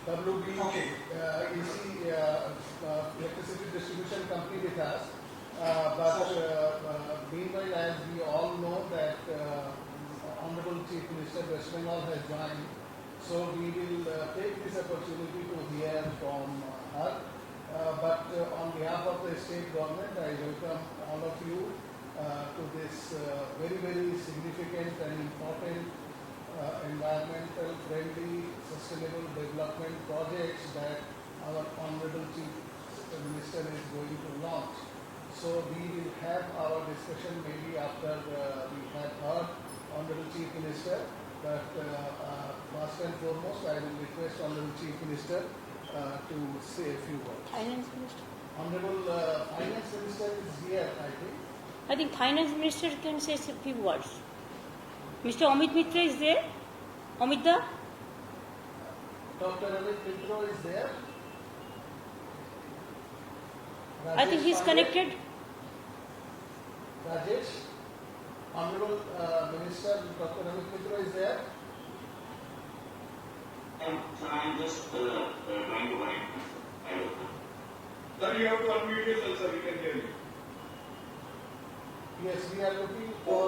WB Okay. EC electricity distribution company with us. Meanwhile, as we all know that Honorable Chief Minister West Bengal has joined, so we will take this opportunity to hear from her. On behalf of the state government, I welcome all of you to this very, very significant and important environmental friendly sustainable development projects that our Honorable Chief Minister is going to launch. So we will have our discussion maybe after we have heard Honorable Chief Minister. But first and foremost, I will request Honorable Chief Minister to say a few words. Finance Minister. Honorable Finance Minister is here, I think. I think Finance Minister can say a few words. Mr. Amit Mitra is there. Amit da? Dr. Amit Mitra is there. I think he's Pandey. connected. Rajesh, Honorable Minister Dr. Amit Mitra is there. I'm just trying to find. Sir, you have to unmute yourself, sir. We can hear you. Yes, we are looking for.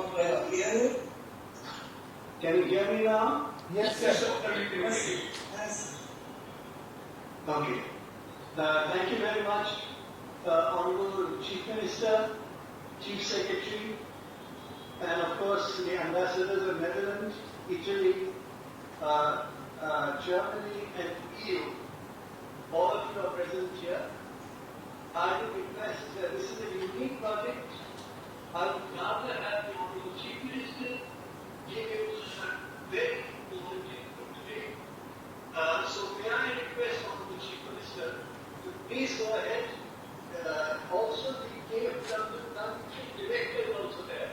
Can you hear me now? Yes, Yes, sir. sir. Yes. Okay. Thank you very much, Honorable Chief Minister, Chief Secretary, and of course the ambassadors of Netherlands, Italy, Germany, and EU. All of you are present here. I would request that this is a unique project. I would rather have the Honorable Chief Minister give you a very important input today. So may I request Honorable Chief Minister to please go ahead. Also the KFW director is also there.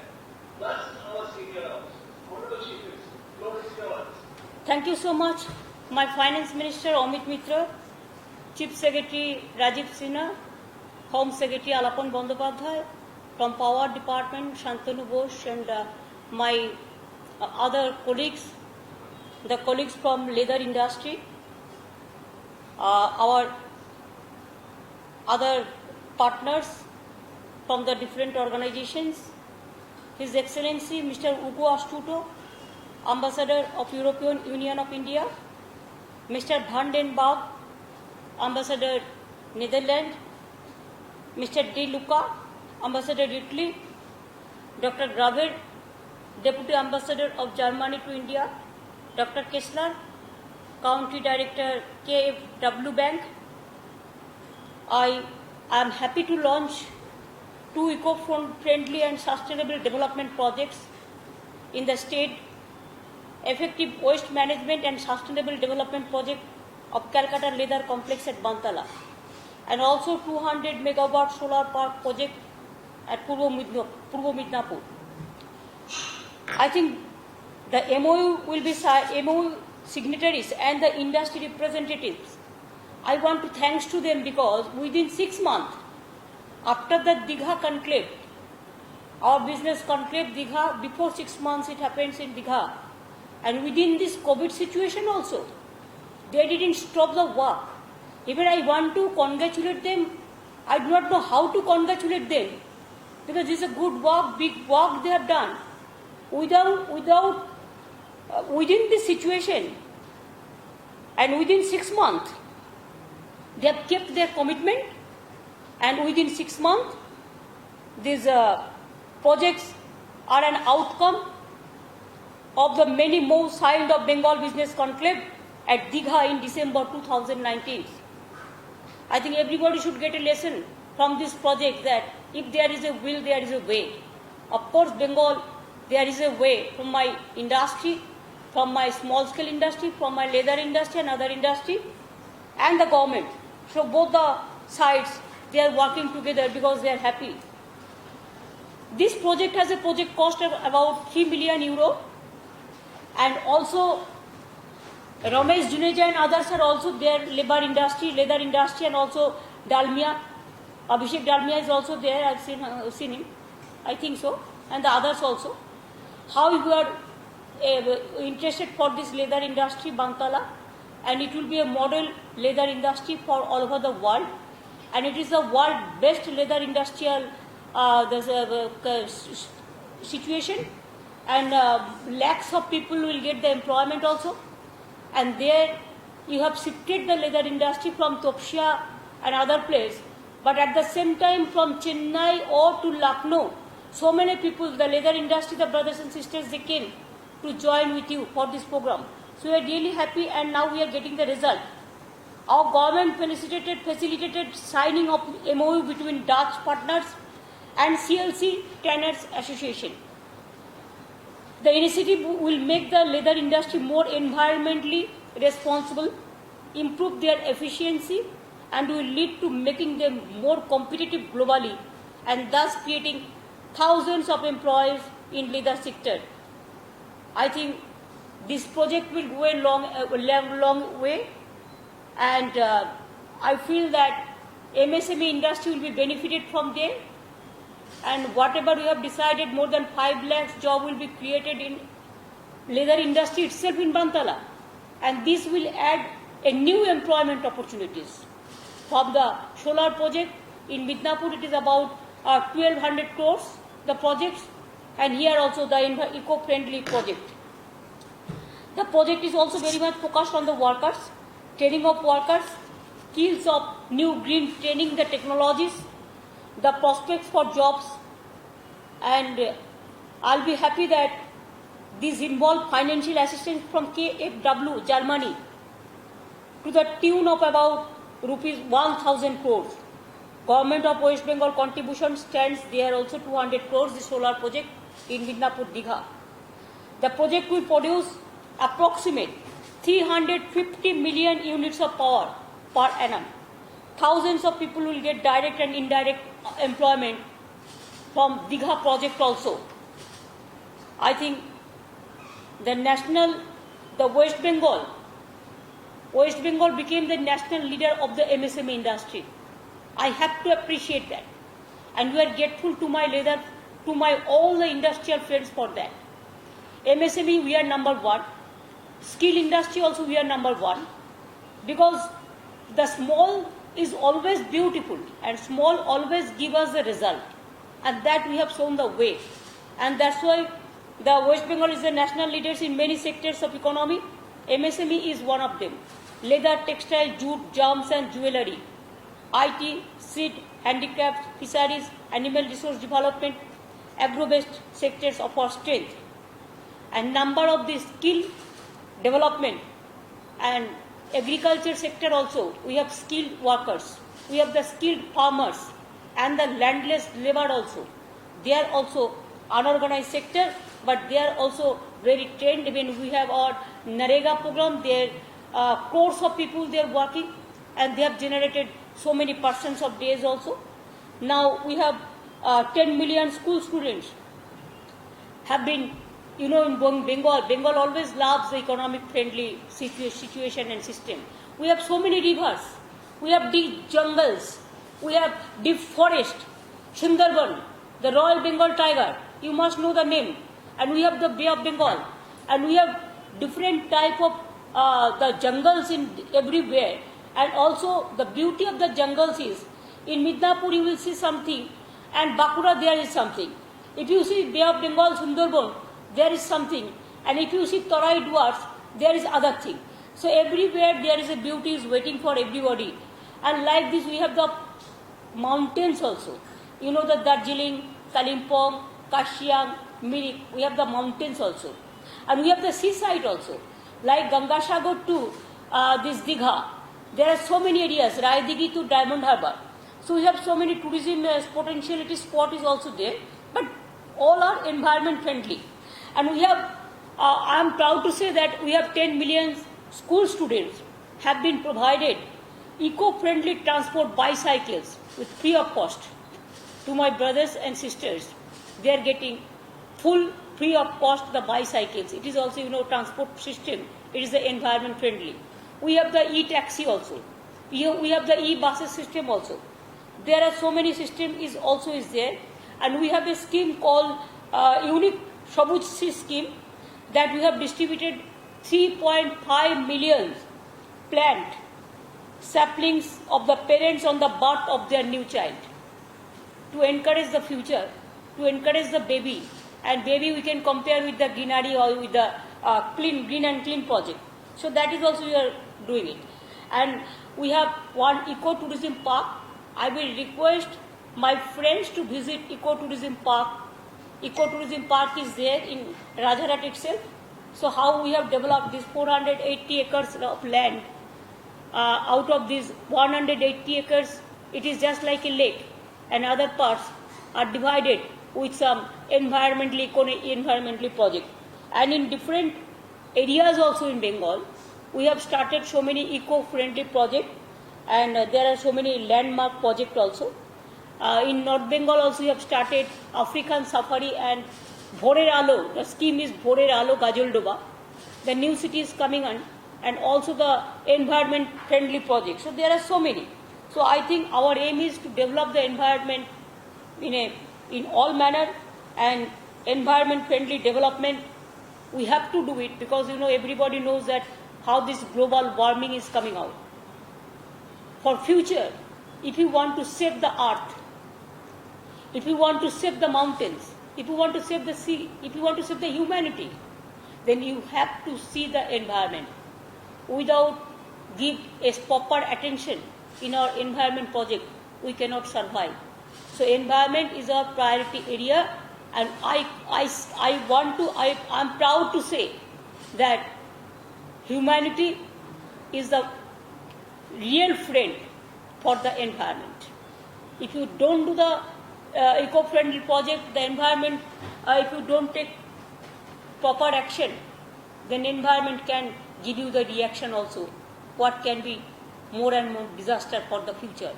Plus our senior officer. Honorable Chief Minister, floor is yours. Thank you so much. My Finance Minister Amit Mitra, Chief Secretary Rajiv Sinha, Home Secretary Alapan Bandyopadhyay, from Power Department Shantanu Bose, and my other colleagues, the colleagues from leather industry, our other partners from the different organizations, His Excellency Mr. Ugo Astuto, Ambassador of European Union of India, Mr. Van den Berg, Ambassador Netherlands, Mr. De Luca, Ambassador Italy, Dr. Graver, Deputy Ambassador of Germany to India, Dr. Kessler, Country Director KFW Bank. I am happy to launch 2 eco-friendly and sustainable development projects in the state: effective waste management and sustainable development project of Calcutta Leather Complex at Bantala, and also 200 megawatt solar park project at Purvo Midnapur. I think the MOU will be MOU signatories and the industry representatives. I want to thanks to them because within 6 months after the Digha conclave, our business conclave Digha, before 6 months it happens in Digha, and within this COVID situation also, they didn't stop the work. Even I want to congratulate them. I do not know how to congratulate them because this is a good work, big work they have done. Within this situation and within 6 months, they have kept their commitment, and within 6 months, these projects are an outcome of the many more signed of Bengal Business Conclave at Digha in December 2019. I think everybody should get a lesson from this project that if there is a will, there is a way. Of course, Bengal, there is a way from my industry, from my small scale industry, from my leather industry and other industry, and the government. So both the sides, they are working together because they are happy. This project has a project cost of about 3 million euro, and also Ramesh Juneja and others are also there, leather industry, and also Dalmia. Abhishek Dalmia is also there, I've seen him, I think so, and the others also. How you are interested for this leather industry, Bantala? and it will be a model leather industry for all over the world, and it is the world best leather industrial situation, and lakhs of people will get the employment also. And there you have shifted the leather industry from Topsia and other place, but at the same time from Chennai or to Lucknow, so many people, the leather industry, the brothers and sisters, they came to join with you for this program. So we are really happy, and now we are getting the result. Our government facilitated signing of MOU between Dutch partners and CLC Tanners Association. The initiative will make the leather industry more environmentally responsible, improve their efficiency, and will lead to making them more competitive globally, and thus creating thousands of employees in leather sector. I think this project will go a long way, and I feel that MSME industry will be benefited from there, and whatever we have decided, more than 5 lakhs job will be created in leather industry itself in Bantala, and this will add a new employment opportunities. From the solar project in Midnapur, it is about 1200 crores, the projects, and here also the eco-friendly project. The project is also very much focused on the workers, training of workers, skills of new green training, the technologies, the prospects for jobs, and I'll be happy that these involve financial assistance from KfW, Germany, to the tune of about rupees 1,000 crores. Government of West Bengal contribution stands there also 200 crores, the solar project in Midnapur, Digha. The project will produce approximate 350 million units of power per annum. Thousands of people will get direct and indirect employment from Digha project also. I think West Bengal became the national leader of the MSME industry. I have to appreciate that, and we are grateful to all the industrial friends for that. MSME, we are number one. Skill industry also we are number one, because the small is always beautiful, and small always give us the result, and that we have shown the way, and that's why the West Bengal is the national leaders in many sectors of economy. MSME is one of them. Leather, textile, jute, jams and jewellery, IT, seed, handicrafts, fisheries, animal resource development, agro-based sectors of our strength. And number of the skill development and agriculture sector also, we have skilled workers, we have the skilled farmers and the landless labor also. They are also unorganized sector, but they are also very trained. When we have our Narega program, there crores of people they are working, and they have generated so many persons of days also. Now we have 10 million school students have been, in Bengal always loves the economic friendly situation and system. We have so many rivers, we have deep jungles, we have deep forest, Sundarban, the Royal Bengal tiger, you must know the name, and we have the Bay of Bengal, and we have different type of the jungles in everywhere. And also the beauty of the jungles is, in Midnapur you will see something, and Bakura there is something. If you see Bay of Bengal, Sundarban, there is something, and if you see Tarai Dwarfs, there is other thing. So everywhere there is a beauty is waiting for everybody. And like this we have the mountains also. You know, the Darjeeling, Kalimpong, Kashiang, Mirik, we have the mountains also. And we have the seaside also, like Gangasagar to this Digha. There are so many areas, Raidigi to Diamond Harbour. So we have so many tourism potentiality spot is also there, but all are environment friendly. And we have, I am proud to say that we have 10 million school students have been provided eco-friendly transport bicycles with free of cost to my brothers and sisters. They are getting full free of cost the bicycles. It is also, transport system. It is the environment friendly. We have the e-taxi also. We have the e-buses system also. There are so many systems is there. And we have a scheme called Unique Shabuj scheme that we have distributed 3.5 million plant saplings of the parents on the birth of their new child to encourage the future, to encourage the baby. And baby we can compare with the greenery or with the green and clean project. So that is also we are doing it. And we have one ecotourism park. I will request my friends to visit ecotourism park. Ecotourism park is there in Rajarat itself. So how we have developed this 480 acres of land. Out of these 180 acres, it is just like a lake, and other parts are divided with some environmentally project. And in different areas also in Bengal, we have started so many eco-friendly projects, and there are so many landmark projects also. In North Bengal also we have started African Safari and Bhorer Alo. The scheme is Bhorer Alo Gajoldoba. The new city is coming on, and also the environment friendly projects. So there are so many. So I think our aim is to develop the environment in all manner, and environment friendly development we have to do it, because everybody knows that how this global warming is coming out. For future, if you want to save the earth, if you want to save the mountains, if you want to save the sea, if you want to save the humanity, then you have to see the environment. Without give a proper attention in our environment project, we cannot survive. So environment is our priority area, and I'm proud to say that humanity is the real friend for the environment. If you don't do the eco-friendly project, the environment, if you don't take proper action, then environment can give you the reaction also, what can be more and more disaster for the future.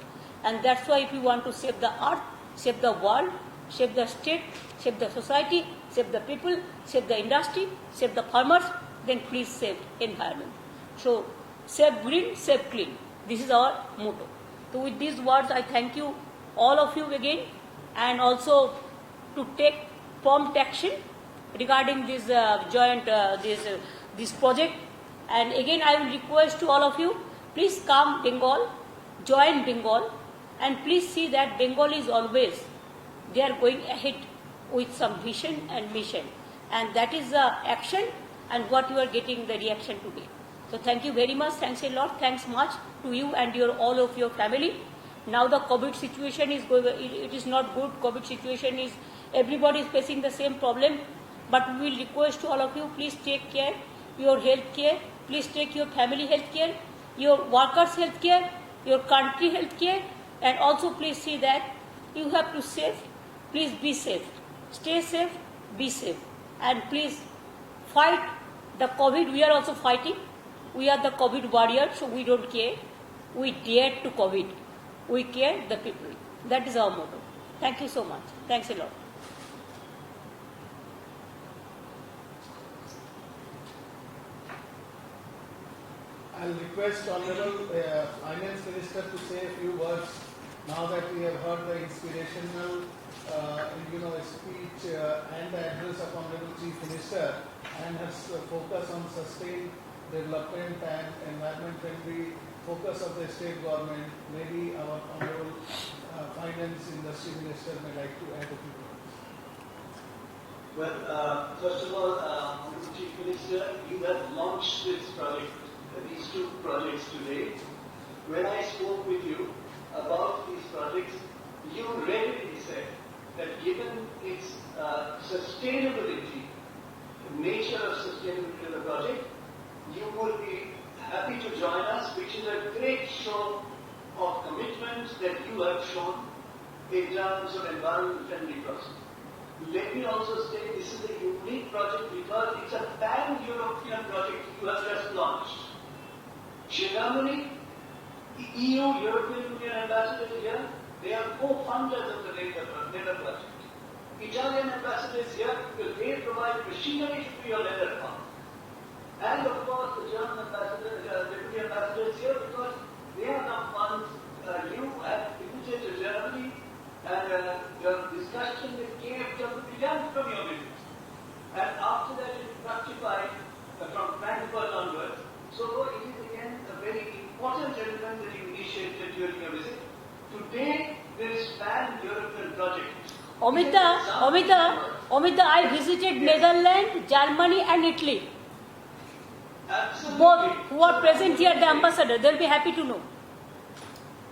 And that's why if you want to save the earth, save the world, save the state, save the society, save the people, save the industry, save the farmers, then please save environment. So save green, save clean. This is our motto. So with these words, I thank you, all of you again, and also to take prompt action regarding this this project. And again, I will request to all of you, please come Bengal, join Bengal, and please see that Bengal is always, they are going ahead with some vision and mission. And that is the action and what you are getting the reaction today. So thank you very much. Thanks a lot. Thanks much to you and all of your family. Now the COVID situation is going, it is not good. COVID situation is, everybody is facing the same problem. But we will request to all of you, please take care, your health care, please take your family health care, your workers health care, your country health care, and also please see that you have to save, please be safe. Stay safe, be safe. And please fight the COVID. We are also fighting. We are the COVID warriors, so we don't care. We dare to COVID. We care the people. That is our motto. Thank you so much. Thanks a lot. I'll request Honorable Finance Minister to say a few words now that we have heard the inspirational speech and the address of Honorable Chief Minister, and has focus on sustained development and environment-friendly focus of the state government. Maybe our Honorable Finance Industry Minister may like to add a few words. Well, first of all, Honorable Chief Minister, you have launched this project, these two projects today. When I spoke with you about these projects, you readily said that given its sustainability, the nature of sustainability of the project, you would be happy to join us, which is a great show of commitment that you have shown in terms of environment-friendly project. Let me also say this is a unique project because it's a pan-European project you have just launched. Germany, EU, European Union ambassadors here, they are co-funders of the data project. Italian ambassadors here because they provide machinery to your leather farm. And of course the German ambassadors, deputy ambassadors here because they are the funds you have visited to Germany, and your discussion with KFW began from your visit. And after that it fructified from Frankfurt onwards. So it is again a very very important element that you initiated during your visit. Today, there is pan-European project. Omida, I visited Netherlands, Germany and Italy. Absolutely. Both who are present here, the ambassador, they'll be happy to know.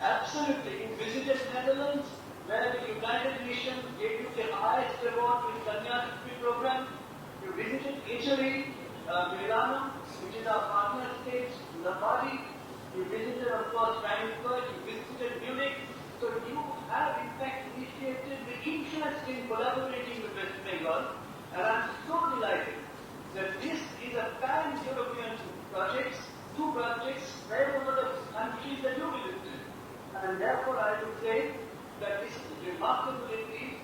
Absolutely. You visited Netherlands, where the United Nations gave you the highest award with Kanyashri program. You visited Italy, Milano, which is our partner state, Lombardy. You visited, of course, Frankfurt. You visited Munich. So you have, in fact, initiated the interest in collaborating with West Bengal. And I'm so delighted that this is a pan-European project, two projects spread over the countries that you visited. And therefore, I would say that this is remarkable indeed.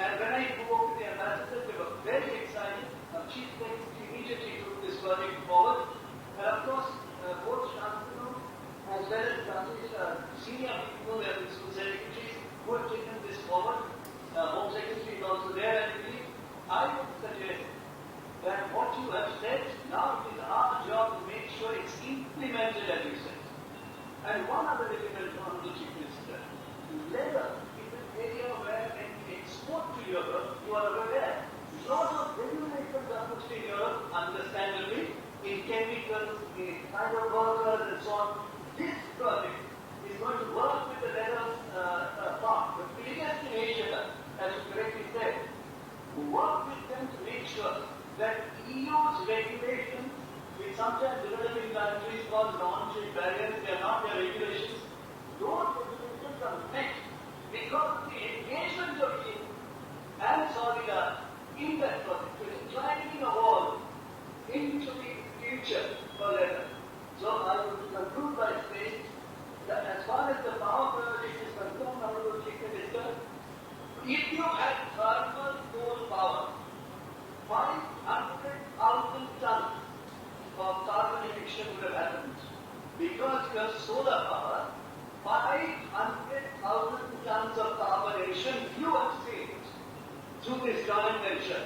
And when I spoke to the ambassador, they were very excited. Our chief secretary immediately took this project forward. And of course, both Shantanu as well as senior people and the school secretaries who have taken this forward. Home Secretary is also there, I believe. I would suggest that what you have said, now it is our job to make sure it's implemented as you said. And one other element on the Chief Minister, leather is an area where when we export to Europe, you are aware, a lot of regulations are pushed in Europe, understandably, in chemicals, in fiber workers and so on. This project is going to work with the leather part, the biggest in Asia, as you correctly said, work with them to make sure that EU's regulations, which sometimes developing countries call non-trade barriers, they are not their regulations, those regulations are met because of the engagement of EU and Solidar in that project. So it's climbing a wall into the future for leather. So I will conclude by saying that as far as the power project is concerned, Honorable Chief Minister, if you had thermal coal power, 500,000 tons of carbon emission would have happened. Because you have solar power, 500,000 tons of carbon emission you have saved through this joint venture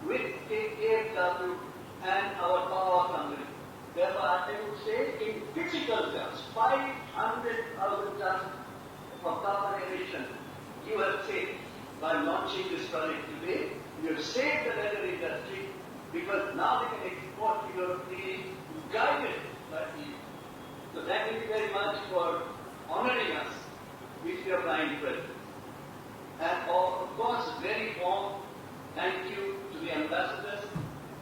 with KKFW and our power company. Therefore, I would say in physical terms, 500,000 tons of carbon emission you have saved by launching this project today. You have saved the leather industry because now they can export to Europe freely, guided by EU. So thank you very much for honoring us with your kind presence. And of course, very warm thank you to the ambassadors,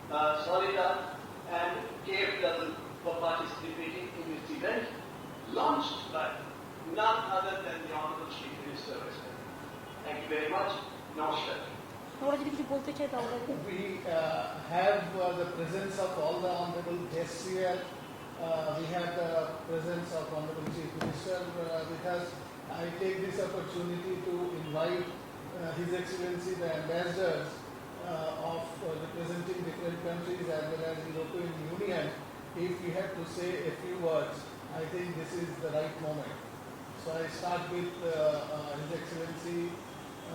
Solidar and KFW for participating in this event, launched by none other than the Honorable Chief Minister of West Bengal. Thank you very much. Namaskar. We have the presence of all the honorable guests here. We have the presence of Honorable Chief Minister with us. I take this opportunity to invite His Excellency the ambassadors of representing different countries as well as European Union. If we have to say a few words, I think this is the right moment. So I start with His Excellency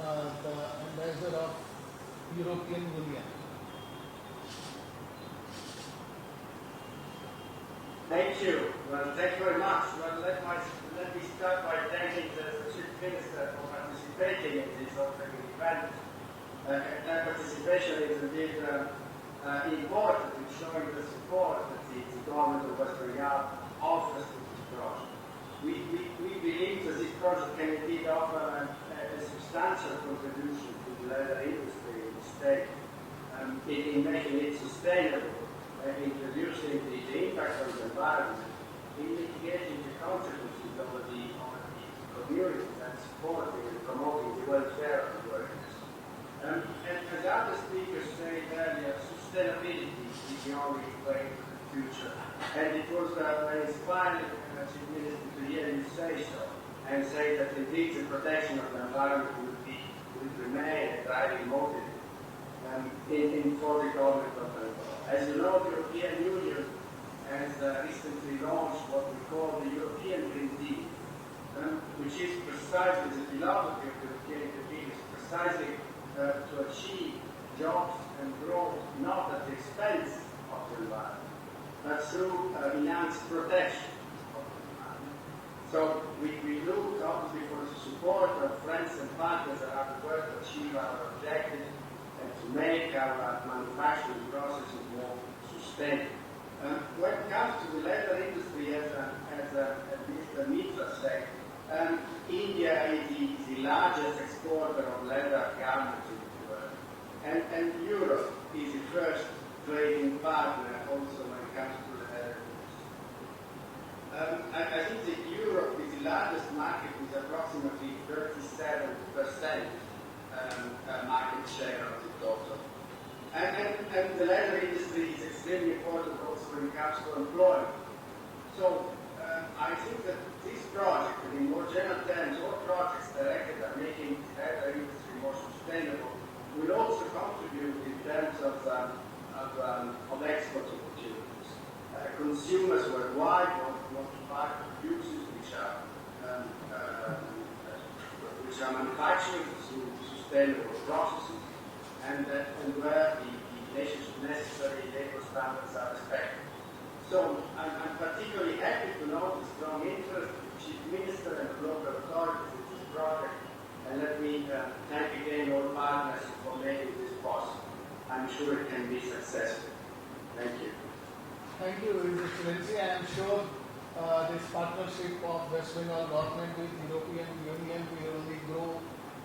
the ambassador of European Union. Thank you. Well, thank you very much. Well, let me start by thanking the Chief Minister for participating in this opening event. That participation is indeed important in showing the support that the government of West Bengal offers to this project. We believe that this project can indeed offer a substantial contribution to the leather industry in the state in making it sustainable, introducing the impact on the environment, in mitigating the consequences of the communities and supporting and promoting the welfare of the workers. And as other speakers said earlier, sustainability is the only way to the future. And it was very inspiring, Chief Minister, to hear you say so, and say that indeed the protection of the environment would remain a driving motive for the government of Bengal. As you know, the European Union has recently launched what we call the European Green Deal, which is precisely the philosophy of the European Green Deal, is precisely to achieve jobs and growth not at the expense of the environment, but through enhanced protection of So we look obviously for the support of friends and partners that have worked to achieve our objectives and to make our manufacturing processes more sustainable. When it comes to the leather industry as Mr. Mitra said, India is the largest exporter of leather garments in the world. And Europe is the first trading partner also when it comes to the leather industry. I think that Europe is the largest market with approximately 37% market share of the total. And the leather industry is extremely important also when it comes to employment. So I think that this project, in more general terms, all projects directed at making the leather industry more sustainable, will also contribute in terms of export opportunities. Consumers worldwide want to buy producers which are manufactured through sustainable processes and where the necessary labor standards are respected. So I'm particularly happy to note the strong interest of the Chief Minister and the local authorities in this project, and let me thank again all partners for making this possible. I'm sure it can be successful. Thank you. Thank you, His Excellency. I am sure this partnership of West Bengal government with European Union will only grow,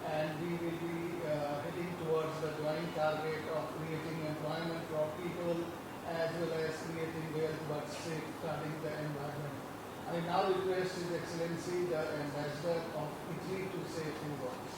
and we will be heading towards the joint target of creating employment for people as well as creating wealth but safeguarding the environment. I now request His Excellency the Ambassador of Italy to say a few words.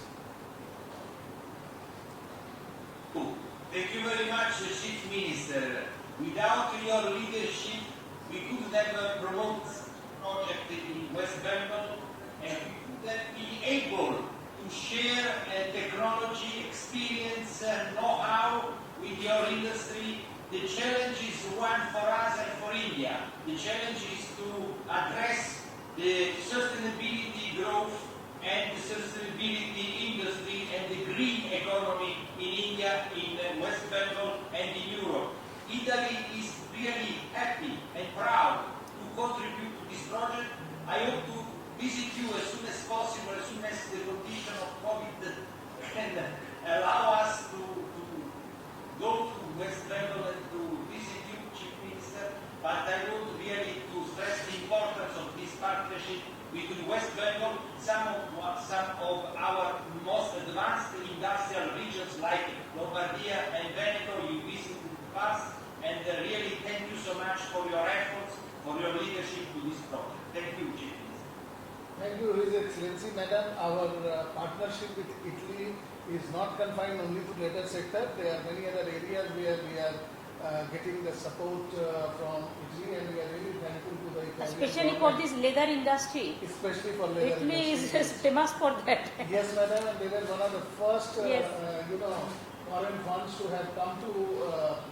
Thank you very much, Chief Minister. Without your leadership, we could never promote this project in West Bengal, and we could not be able to share technology, experience, and know-how with your industry. The challenge is one for us and for India. The challenge is to address the sustainability growth and the sustainability industry and the green economy in India, in West Bengal and in Europe. Italy is really happy and proud to contribute to this project. I hope to visit you as soon as possible, as soon as the condition of COVID can allow us to go to West Bengal and to visit you, Chief Minister. But I want really to stress the importance of this partnership between West Bengal, some of our most advanced industrial regions like Lombardia and Veneto you visited in the past, and really thank you so much for your efforts, for your leadership to this project. Thank you, Chief Minister. Thank you, His Excellency, Madam. Our partnership with Italy is not confined only to leather sector. There are many other areas where we are getting the support from Italy, and we are really thankful to the Italian Especially for government. this leather industry. Especially for leather Italy industry. is famous for that. Yes, Madam, and they were one of the first, Yes. foreign funds to have come to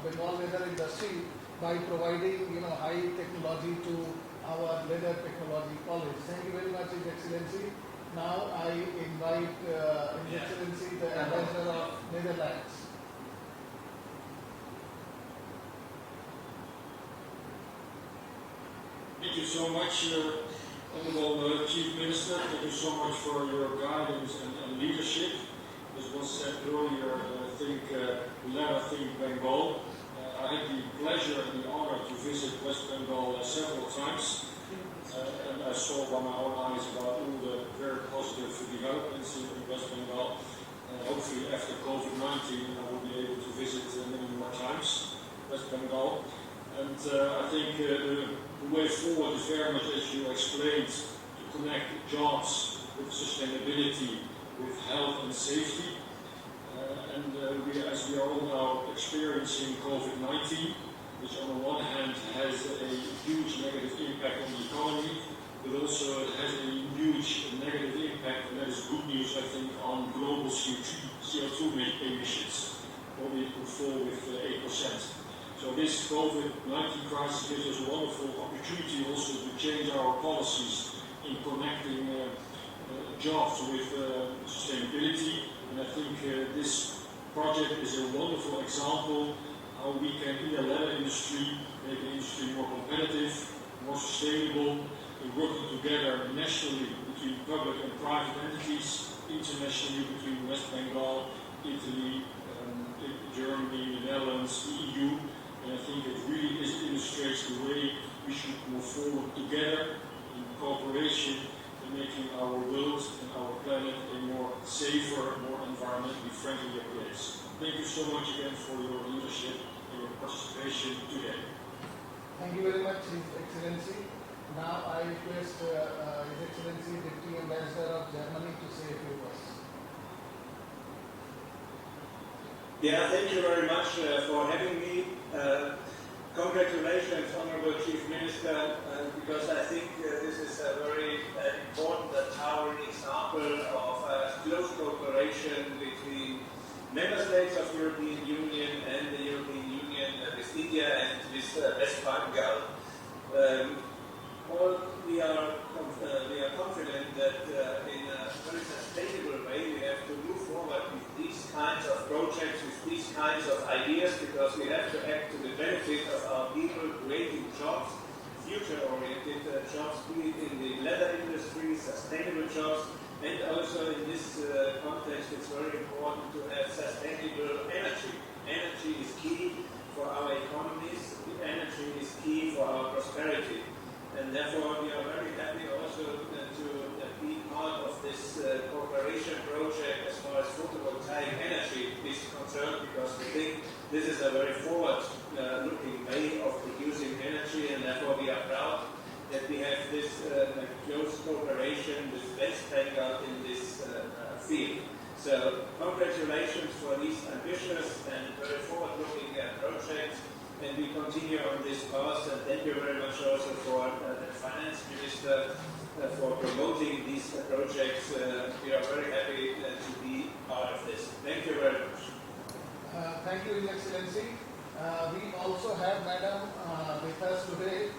Bengal leather industry by providing, high technology to our leather technology college. Thank you very much, His Excellency. Now I invite His Excellency, the Ambassador of Netherlands. Thank you so much, Honorable Chief Minister. Thank you so much for your guidance and leadership. As was said earlier, I think Leather Think Bengal. I had the pleasure and the honor to visit West Bengal several times. And I saw by my own eyes about all the very positive developments in West Bengal. Hopefully after COVID-19 I will be able to visit many more times West Bengal. And I think the way forward is very much, as you explained, to connect jobs with sustainability, with health and safety. As we are all now experiencing COVID-19, which on the one hand has a huge negative impact on the economy, but also it has a huge negative impact, and that is good news, I think, on global CO2 emissions, where we could fall with 8%. So this COVID-19 crisis gives us a wonderful opportunity also to change our policies in connecting jobs with sustainability, and I think this project is a wonderful example how we can, in the leather industry, make the industry more competitive, more sustainable, and working together together nationally between public and private entities, internationally between West Bengal, Italy, Germany, the Netherlands, the EU, and I think it really illustrates the way we should move forward together in cooperation in making our world and our planet a more safer, more environmentally friendlier place. Thank you so much again for your leadership and your participation today. Thank you very much, His Excellency. Now I request His Excellency Deputy Ambassador of Germany to say a few words. Yeah, thank you very much for having me. Congratulations, Honorable Chief Minister, because I think this is a very important and towering example of close cooperation between member states of the European Union and the European Union with India and with West Bengal. We are confident that in a very sustainable way we have to move forward with these kinds of projects, with these kinds of ideas, because we have to act to the benefit of our people, creating jobs, future-oriented jobs, be it in the leather industry, sustainable jobs, and also in this context it's very important to have sustainable energy. Energy is key for our economies, energy is key for our prosperity. And therefore, we are very happy also to be part of this cooperation project as far as photovoltaic energy is concerned, because we think this is a very forward-looking way of producing energy, and therefore we are proud that we have this close cooperation with West Bengal in this field. So, congratulations for these ambitious and very forward-looking projects. And we continue on this path, and thank you very much also for the Finance Minister for promoting these projects. We are very happy to be part of this. Thank you very much. Thank you, His Excellency. We also have, Madam, with us today,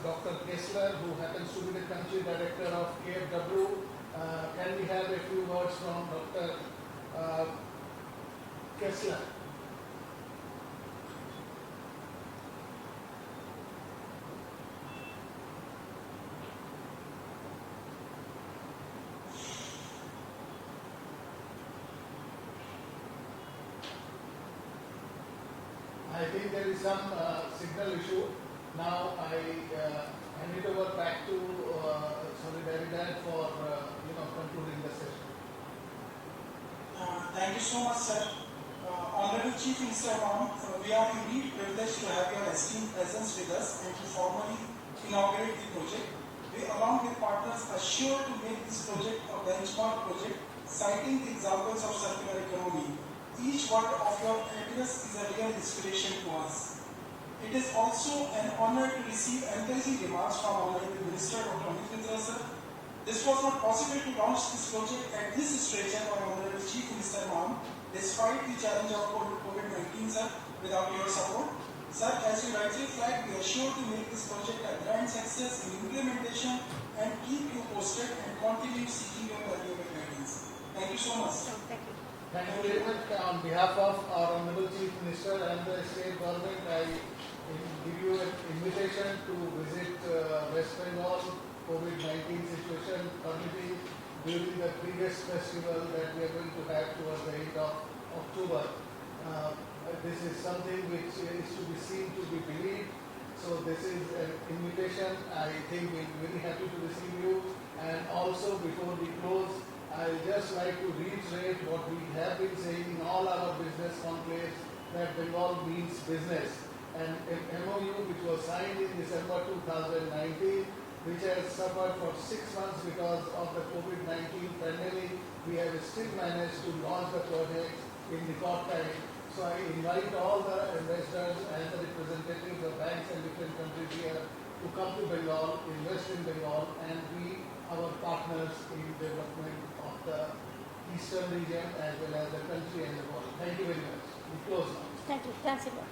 Dr. Kessler, who happens to be the Country Director of KFW. Can we have a few words from Dr. Kessler? I think there is some signal issue. Now I hand it over back to David for concluding the session. Thank you so much, sir. Honorable Chief Minister Ma'am, we are indeed privileged to have your esteemed presence with us and to formally inaugurate the project. We, along with partners, are sure to make this project a benchmark project, citing the examples of circular economy. Each word of your address is a real inspiration to us. It is also an honor to receive encouraging remarks from Honorable Minister Dr. Amit Mitra sir. This was not possible to launch this project at this stage by Honorable Chief Minister Ma'am, despite the challenge of COVID-19 sir, without your support. Sir, as you rightly flagged, we are sure to make this project a grand success in implementation and keep you posted and continue seeking your valuable guidance. Thank you so much. Thank you. Thank you very much. On behalf of our Honorable Chief Minister and the State Government, I give you an invitation to visit West Bengal COVID-19 situation permitting during the biggest festival that we are going to have towards the end of October. This is something which is to be seen, to be believed. So this is an invitation. I think we'll be very happy to receive you. And also, before we close, I just like to reiterate what we have been saying in all our business conclaves, that Bengal means business. And an MOU which was signed in December 2019, which has suffered for 6 months because of the COVID-19 pandemic, we have still managed to launch the project in record time. So I invite all the investors and the representatives of banks and different countries here to come to Bengal, invest in Bengal, and be our partners in development of the eastern region as well as the country and the world. Thank you very much. We close now. Thank you. Thanks a lot.